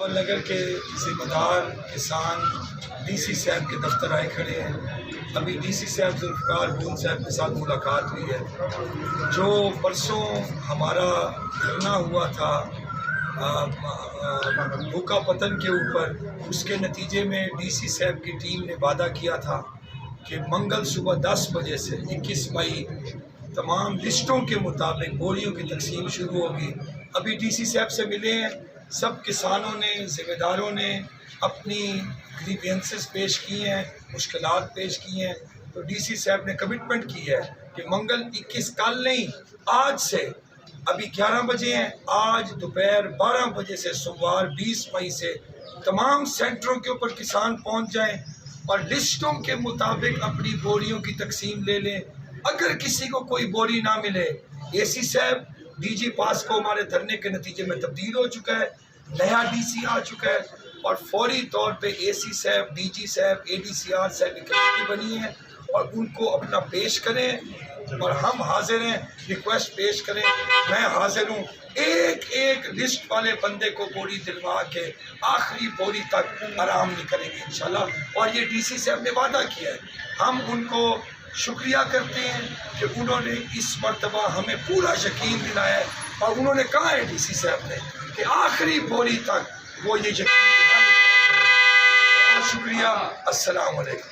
بابل نگر کے ذمہ دار کسان ڈی سی صاحب کے دفتر آئے کھڑے ہیں۔ ابھی ڈی سی صاحب ذوالفقار بون صاحب کے ساتھ ملاقات ہوئی ہے۔ جو پرسوں ہمارا دھرنا ہوا تھا بھوکا پتن کے اوپر، اس کے نتیجے میں ڈی سی صاحب کی ٹیم نے وعدہ کیا تھا کہ منگل صبح 10 بجے سے 21 مئی تمام لسٹوں کے مطابق بوریوں کی تقسیم شروع ہوگی۔ ابھی ڈی سی صاحب سے ملے ہیں، سب کسانوں نے، ذمہ داروں نے اپنی گریوینسز پیش کی ہیں، مشکلات پیش کی ہیں، تو ڈی سی صاحب نے کمٹمنٹ کی ہے کہ منگل 21 کل نہیں، آج سے، ابھی 11 بجے ہیں، آج دوپہر 12 بجے سے سوموار 20 مئی سے تمام سینٹروں کے اوپر کسان پہنچ جائیں اور لسٹوں کے مطابق اپنی بوریوں کی تقسیم لے لیں۔ اگر کسی کو کوئی بوری نہ ملے، اے سی صاحب ڈی جی پاس کو ہمارے دھرنے کے نتیجے میں تبدیل ہو چکا ہے، نیا ڈی سی آ چکا ہے، اور فوری طور پہ اے سی صاحب، ڈی جی صاحب، اے ڈی سی آر صاحب کی کمیٹی بنی ہے اور ان کو اپنا پیش کریں، اور ہم حاضر ہیں، ریکویسٹ پیش کریں، میں حاضر ہوں ایک ایک لسٹ والے بندے کو بوری دلوا کے آخری بوری تک آرام نہیں کریں گے انشاءاللہ۔ اور یہ ڈی سی صاحب نے وعدہ کیا ہے، ہم ان کو شکریہ کرتے ہیں کہ انہوں نے اس مرتبہ ہمیں پورا یقین دلایا ہے، اور انہوں نے کہا ہے ڈی سی صاحب نے کہ آخری بوری تک وہ یہ یقین دلانے کا شکریہ۔ السلام علیکم۔